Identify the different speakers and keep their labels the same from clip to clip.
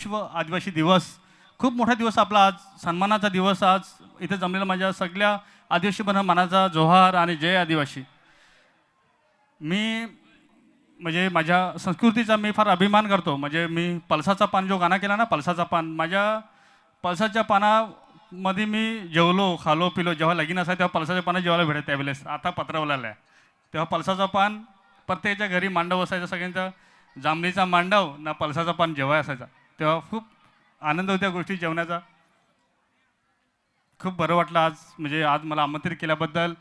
Speaker 1: विश्व आदिवासी दिवस खूप मोठा दिवस आपला आज, सन्मानाचा दिवस. आज इथे जमलेला माझ्या सगळ्या आदिवासी मनाचा जोहार आणि जय आदिवासी. मी म्हणजे माझ्या संस्कृतीचा मी फार अभिमान करतो. म्हणजे मी पळसाचा पान जो गाणं केला ना, पळसाचा पान, माझ्या पळसाच्या पानामध्ये मी जेवलो खालो पिलो. जेव्हा लगीन असायचं तेव्हा पळसाच्या पानं जेवायला भेटत त्यावेळेस. आता पत्रावलेला आहे तेव्हा पळसाचं पान प्रत्येकाच्या घरी मांडव असायचा, सगळ्यांचा जांभळीचा मांडव ना पळसाचा पान जेवाय असायचा. तेव्हा खूप आनंद होत्या गोष्टी जेवणाचा. खूप बरं वाटलं आज, म्हणजे आज मला आमंत्रित केल्याबद्दल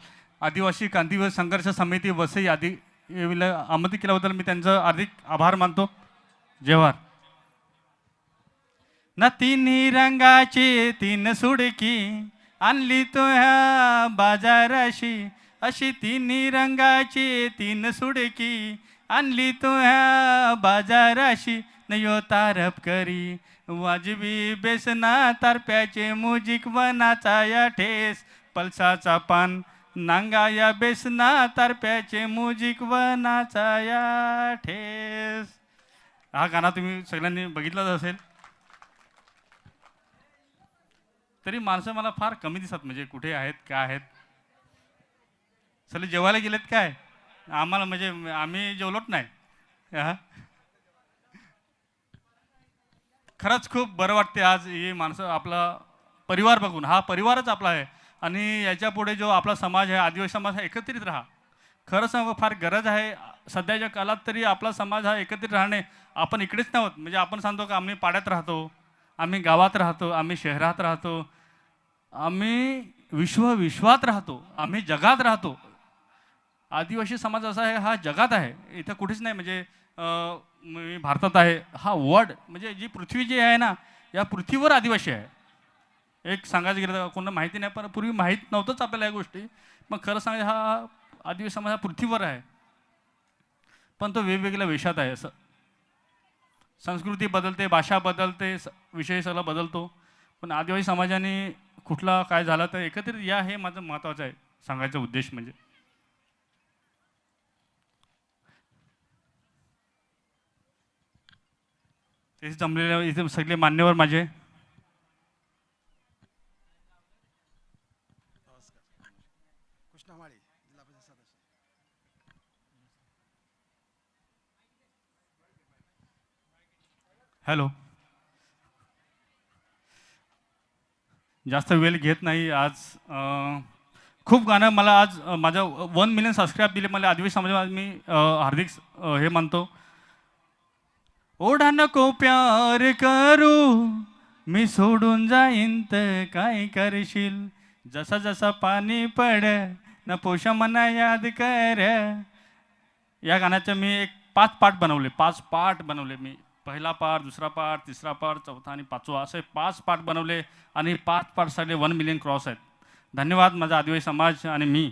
Speaker 1: आदिवासी क्रांतिवीर संघर्ष समिती वसई आमंत्रित केल्याबद्दल मी त्यांचं हार्दिक आभार मानतो. जयवार. ना तिन्ही रंगाची तीन सुडकी आणली तो ह्या बाजाराशी, अशी तिन्ही रंगाची तीन सुडकी आणली तो ह्या बाजाराशी. नयो तारप करी वाजवी बेसना तारप्याचे मुजिक वनाचा या ठेस. पल्साचा पान नांगा या बेसना तारप्याचे मुजिक वनाचा या ठेस. हा गाणं तुम्ही सगळ्यांनी बघितलाच असेल. तरी माणसं मला फार कमी दिसतात, म्हणजे कुठे आहेत काय आहेत. सगळे जेवायला गेलेत काय? आम्हाला म्हणजे आम्ही जेवलोच नाही. हा, खरंच खूप बरं वाटते आज ही माणसं, आपला परिवार बघून. हा परिवारच आपला आहे आणि याच्या पुढे जो आपला समाज आहे, आदिवासी समाज हा एकत्रित राहा. खरं सांगू फार गरज आहे सध्याच्या काळात. तरी आपला समाज हा एकत्रित राहणे. आपण इकडेच नव्हत, म्हणजे आपण सांगतो का आम्ही पाड्यात राहतो, आम्ही गावात राहतो, आम्ही शहरात राहतो, आम्ही विश्वात राहतो, आम्ही जगात राहतो. आदिवासी समाज असा आहे, हा जगात आहे, इथं कुठेच नाही. म्हणजे मी भारतात आहे, हा वर्ल्ड म्हणजे जी पृथ्वी जी आहे ना, या पृथ्वीवर आदिवासी आहे. एक सांगायचं गेलं तर कोणाला माहिती नाही, पण पूर्वी माहीत नव्हतंच आपल्याला या गोष्टी. मग खरं सांगायचं हा आदिवासी समाज हा पृथ्वीवर आहे, पण तो वेगवेगळ्या वेशात आहे. असं संस्कृती बदलते, भाषा बदलते, विषय सगळा बदलतो. पण आदिवासी समाजाने कुठला काय झालं तर एकत्रित या, हे माझं महत्त्वाचं आहे सांगायचा उद्देश. म्हणजे ते जमलेले इथे सगळे मान्यवर माझे. हॅलो, जास्त वेळ घेत नाही. आज खूप गाणं मला आज माझा 1 मिलियन सबस्क्राईब दिले मला आदिवासी समाजात. मी हार्दिक हे मानतो. ओढा नको प्यार करू मी सोडून जाईन तर काय करशील. जसा जसा पाणी पड न पोषा मना याद कर. या गाण्याचं मी एक 5 पार्ट बनवले. 5 पार्ट बनवले मी. पहिला पार्ट, दुसरा पार्ट, तिसरा पार्ट, चौथा आणि पाचवा, असे 5 पार्ट बनवले आणि 5 पार्ट सगळे 1 मिलियन क्रॉस आहेत. धन्यवाद माझा आदिवासी समाज आणि मी.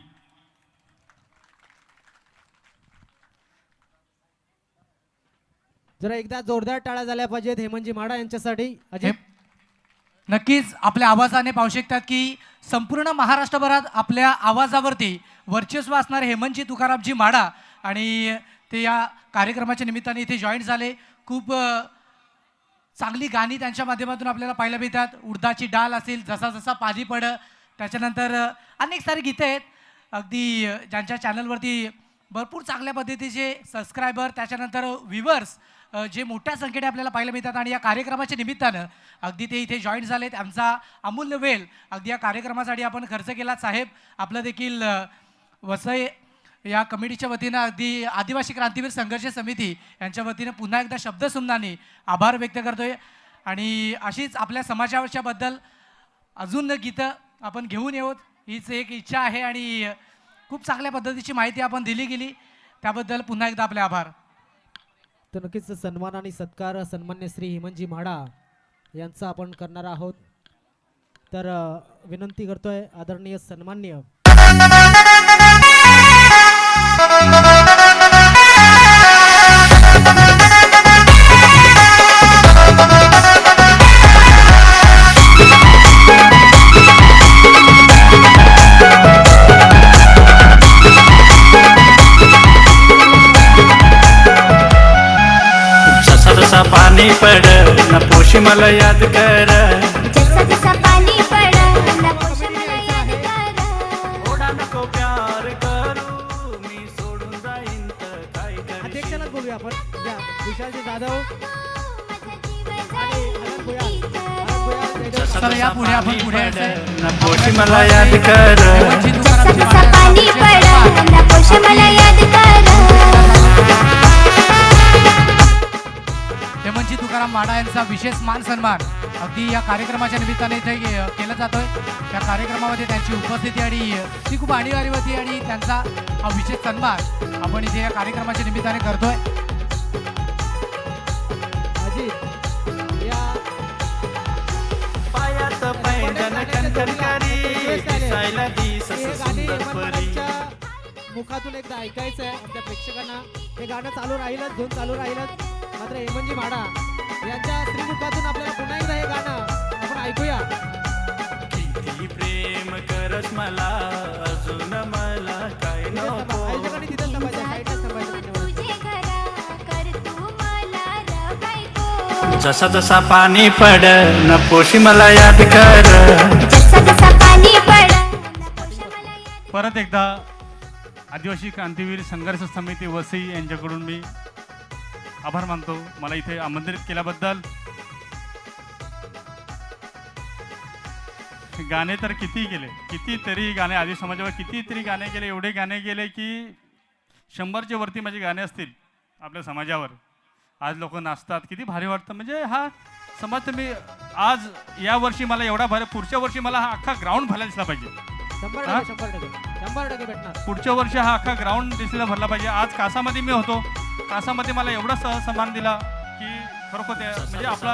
Speaker 2: जरा एकदा जोरदार टाळ्या झाल्या पाहिजेत हेमंतजी म्हाडा यांच्यासाठी. अजय
Speaker 3: नक्कीच आपल्या आवाजाने पाहू शकतात की संपूर्ण महाराष्ट्रभरात आपल्या आवाजावरती वर्चस्व असणारे हेमंतजी तुकारामजी म्हाडा, आणि ते या कार्यक्रमाच्या निमित्ताने इथे जॉईन झाले. खूप चांगली गाणी त्यांच्या माध्यमातून आपल्याला पाहायला मिळतात. उडदाची डाल असेल, जसा जसा पाणी पड, त्याच्यानंतर अनेक सारी गीतं आहेत अगदी ज्यांच्या चॅनलवरती भरपूर चांगल्या पद्धतीचे सबस्क्रायबर, त्याच्यानंतर व्ह्यूवर्स जे मोठ्या संख्येने आपल्याला पाहायला मिळतात. आणि या कार्यक्रमाच्या निमित्तानं अगदी ते इथे जॉईन झालेत. आमचा अमूल्य वेळ अगदी या कार्यक्रमासाठी आपण खर्च केला. साहेब आपलं देखील वसई या कमिटीच्या वतीनं अगदी आदिवासी क्रांतिवीर संघर्ष समिती यांच्या वतीनं पुन्हा एकदा शब्दसुमनाने आभार व्यक्त करतोय. आणि अशीच आपल्या समाजाच्या बद्दल अजून गीतं आपण घेऊन येऊत हीच एक इच्छा आहे. आणि खूप चांगल्या पद्धतीची माहिती आपण दिली गेली, त्याबद्दल पुन्हा एकदा आपले आभार.
Speaker 2: तर नक्कीच सन्मान आणि सत्कार सन्मान्य श्री हेमंतजी म्हाडा यांचा आपण करणार आहोत. तर विनंती करतोय आदरणीय सन्मान्य
Speaker 1: पाणी पड न पोषी
Speaker 4: मला याद कर.
Speaker 5: जसा जसा पाणी पडन पोष मला याद कर.
Speaker 4: थोडा नको प्यार करू मी सोडून जाईन तर काय करशील.
Speaker 2: अध्यक्षालाच बोलूया आपण या विशालजी जाधव
Speaker 5: माझा जीव
Speaker 2: आणि अनंत भुया अनंत भुया जयदेव
Speaker 3: चला या पुढे आपण पुढे यायचंय.
Speaker 4: पोशी मला याद कर.
Speaker 3: हेमंतजी
Speaker 5: जसा
Speaker 3: तुकारामजी
Speaker 5: जसा
Speaker 3: माडा
Speaker 5: पाणी
Speaker 3: यांचा
Speaker 5: पडन पोष मला याद कर.
Speaker 3: हेमंतजी तुकाराम माडा यांचा विशेष मान सन्मान अगदी या कार्यक्रमाच्या निमित्ताने इथे केला जातोय. त्या कार्यक्रमामध्ये त्यांची उपस्थिती आणि ती खूप आणीवारी होती आणि त्यांचा हा विशेष सन्मान आपण इथे या कार्यक्रमाच्या निमित्ताने करतोय.
Speaker 2: अजित या
Speaker 4: पायात पैंजण कणकणकरी दिसायला दिस
Speaker 2: हे गाणे
Speaker 4: सुंदर
Speaker 2: हेमंत
Speaker 4: परी.
Speaker 2: माडांच्या मुखातून एकदा ऐकायचं आहे आमच्या प्रेक्षकांना. हे गाणं चालू राहीलच धून चालू राहीलच. मात्र हेमंतजी माडा यांच्या श्रीमुखातून आपल्याला पुन्हा एकदा हे गाणं आपण ऐकूया.
Speaker 4: किती प्रेम करस मला अजून मला काय नको.
Speaker 2: आयोजकांनी तिथेच थांबायचं साईडलाच थांबायचं.
Speaker 5: तुझे घरा कर तू मला र बायको.
Speaker 4: जसा जसा पाणी पड न पोशी मला याद कर.
Speaker 5: जसा जसा पाणी पडन पोष मला याद.
Speaker 1: परत एकदा आदिवासी क्रांतीवीर संघर्ष समिती वसई यांच्याकडून मी आभार मानतो मला इथे आमंत्रित केल्याबद्दल. गाणे तर किती केले, कितीतरी गाणे आदिवासी समाजावर कितीतरी गाणे केले. एवढे गाणे केले की 100च्या वरती माझे गाणे असतील आपल्या समाजावर. आज लोक नाचतात, किती भारी वाटतं. म्हणजे हा समाज तुम्ही आज या वर्षी मला एवढा भारी, पुढच्या वर्षी मला हा अख्खा ग्राउंड भरायला दिसला पाहिजे.
Speaker 2: 100% भेटणार.
Speaker 1: पुढच्या वर्षी हा अख्खा ग्राउंड दिसला भरला पाहिजे. आज कासामध्ये मी होतो, कासामध्ये मला एवढा सन्मान दिला की खरोखर ते म्हणजे आपला.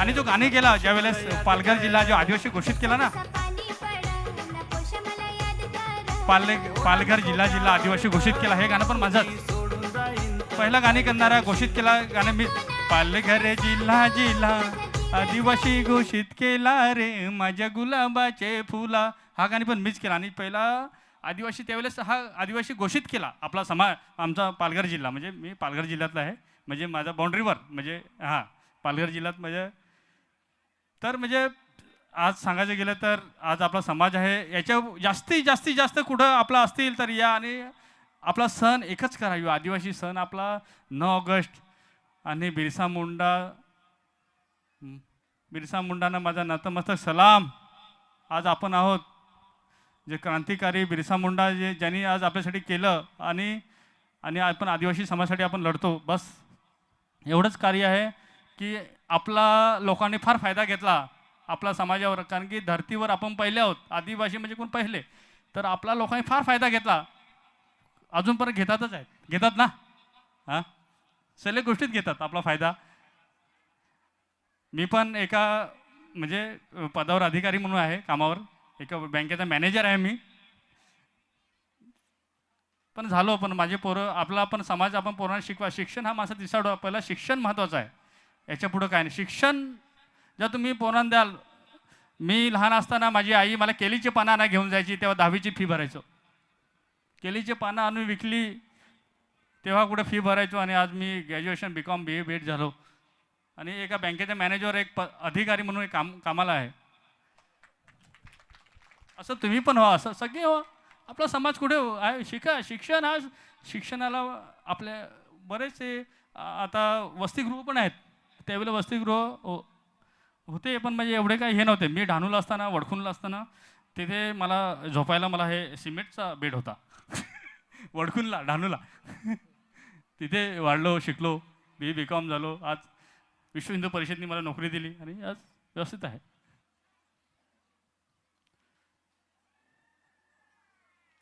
Speaker 1: आणि जो गाणे केला ज्या वेळेस पालघर जिल्हा जो आदिवासी घोषित केला ना,
Speaker 5: पाणी पडन पोष मला याद कर.
Speaker 1: पालघर जिल्हा आदिवासी घोषित केला, हे गाणं पण माझंच पहिलं गाणे करणारा घोषित केला गाणं मी. पालघर जिल्हा आदिवासी घोषित केला रे माझ्या गुलाबाचे फुला, हा गाणी पण मीच केला. आणि पहिला आदिवासी त्यावेळेस हा आदिवासी घोषित केला आपला समाज, आमचा पालघर जिल्हा. म्हणजे मी पालघर जिल्ह्यातला आहे, म्हणजे माझा बाउंड्रीवर म्हणजे हां पालघर जिल्ह्यात म्हणजे. तर म्हणजे आज सांगायचं गेलं तर आज आपला समाज आहे, याच्या जास्तीत जास्त कुठं आपला असतील तर या. आणि आपला सण एकच करावी, आदिवासी सण आपला 9 ऑगस्ट. आणि बिरसा मुंडांना माझा नतमस्तक सलाम. आज आपण आहोत जे क्रांतिकारी बिरसा मुंडा ज्यांनी आज आपल्यासाठी केलं. आणि आपण आदिवासी समाजासाठी आपण लढतो. बस एवढंच कार्य आहे की आपला लोकांनी फार फायदा घेतला आपला समाजावर. कारण की धर्तीवर आपण पहिले आहोत, आदिवासी म्हणजे कोण पहिले. तर आपला लोकांनी फार फायदा घेतला, अजून परत घेतातच आहेत, घेतात ना. हां सगळ्या गोष्टीत घेतात आपला फायदा. मी पण एका म्हणजे पदावर अधिकारी म्हणून आहे कामावर, एका बँकेचा मॅनेजर आहे मी पण झालो. पण माझे पोरं आपला पण समाज आपण पोरांना शिकवा. शिक्षण हा माझा दिसाडो, पहिला शिक्षण महत्त्वाचं आहे, याच्या पुढं काय नाही. शिक्षण जर तुम्ही पोरांना द्याल. मी लहान असताना माझी आई मला केळीचे पानं आणा घेऊन जायची, तेव्हा 10वीची फी भरायचो. केळीचे पानं आणून विकली तेव्हा कुठे फी भरायचो. आणि आज मी ग्रॅज्युएशन BCom BA BEd झालो. आणि एका बँकेच्या मॅनेजर एक अधिकारी म्हणून एक कामाला आहे. असं तुम्ही पण व्हा, असं सगळे व्हा. आपला समाज कुठे आहे, शिका. शिक्षण हा शिक्षणाला आपल्या बरेचसे आता वसतिगृह पण आहेत. त्यावेळेला वसतिगृह होते पण म्हणजे एवढे काही हे नव्हते. मी डहाणूला असताना, वडखुनला असताना तिथे मला झोपायला मला हे सिमेंटचा बेड होता. वडखुनला डहाणूला तिथे वाढलो, शिकलो, BCom झालो. आज विश्व हिंदू परिषदेने मला नोकरी दिली आणि आज व्यवस्थित आहे.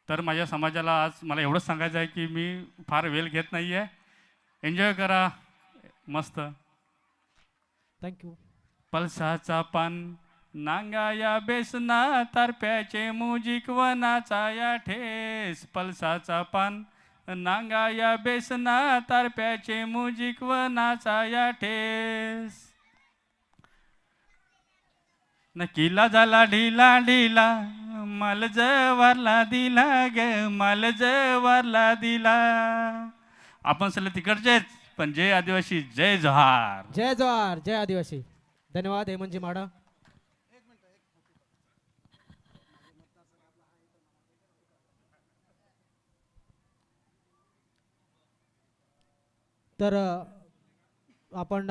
Speaker 1: तर माझ्या समाजाला आज मला एवढंच सांगायचं आहे की मी फार वेळ घेत नाही आहे. एन्जॉय करा मस्त.
Speaker 2: थँक्यू.
Speaker 1: पलसाचा पान नांगाया बेसना तारप्याचे मुजिक वनाचा ठेस. पलसाचा पान नांगाया बेसना तारप्याचे मुजिक वनाचा ठेस. नकीला झाला ढिला ढिला माल जवारला दिला ग माल जवारला दिला. आपण सगळे तिकडचेच पण जय आदिवासी जय जोहार.
Speaker 2: जय जोहार, जय आदिवासी. धन्यवाद हेमंतजी माडा. तर आपण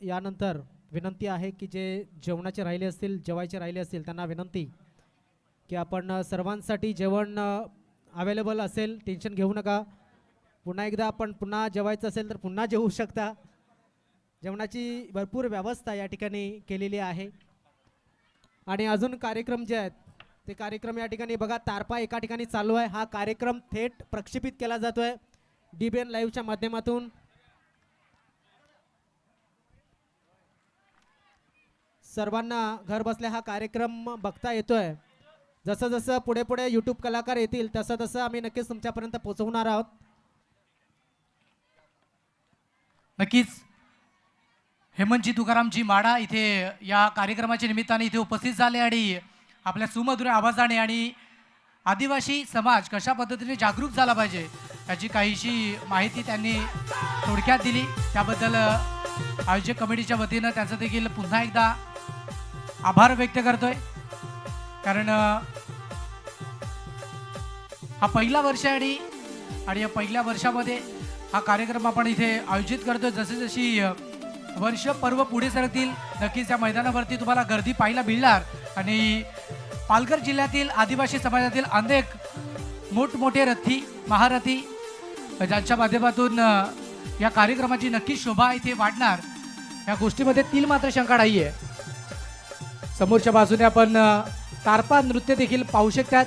Speaker 2: यानंतर विनंती आहे की जे जेवणाचे राहिले असतील, जेवायचे राहिले असतील, त्यांना विनंती की आपण सर्वांसाठी जेवण अवेलेबल असेल, टेन्शन घेऊ नका. पुन्हा एकदा आपण पुन्हा जेवायचं असेल तर पुन्हा जेवू शकता. जेवणाची भरपूर व्यवस्था या ठिकाणी केलेली आहे. आणि अजून कार्यक्रम जे आहेत ते कार्यक्रम या ठिकाणी बघा, तारपा एका ठिकाणी चालू आहे. हा कार्यक्रम थेट प्रक्षेपित केला जातोय DBN लाईव्हच्या माध्यमातून. सर्वांना घर बसल्या हा कार्यक्रम बघता येतोय. जसं जसं पुढे पुढे यूट्यूब कलाकार येतील तसं तसं आम्ही नक्कीच तुमच्यापर्यंत पोहोचवणार आहोत.
Speaker 3: नक्कीच हेमंतजी तुकारामजी माडा इथे या कार्यक्रमाच्या निमित्ताने इथे उपस्थित झाले आणि आपल्या सुमधुर आवाजाने आणि आदिवासी समाज कशा पद्धतीने जागरूक झाला पाहिजे याची काहीशी माहिती त्यांनी थोडक्यात दिली. त्याबद्दल आयोजक कमिटीच्या वतीनं त्यांचं देखील पुन्हा एकदा आभार व्यक्त करतोय. कारण हा पहिला वर्ष आहे आणि या पहिल्या वर्षामध्ये हा कार्यक्रम आपण इथे आयोजित करतोय. जशी जशी वर्ष पर्व पुढे सरकतील नक्कीच या मैदानावरती तुम्हाला गर्दी पाहायला मिळणार आणि पालघर जिल्ह्यातील आदिवासी समाजातील अनेक मोठमोठे रथी महारथी ज्यांच्या माध्यमातून या कार्यक्रमाची नक्की शोभा इथे वाढणार या गोष्टीमध्ये तिल मात्र शंका नाही आहे. समोरच्या बाजूने आपण तारपा नृत्य देखील पाहू शकतात.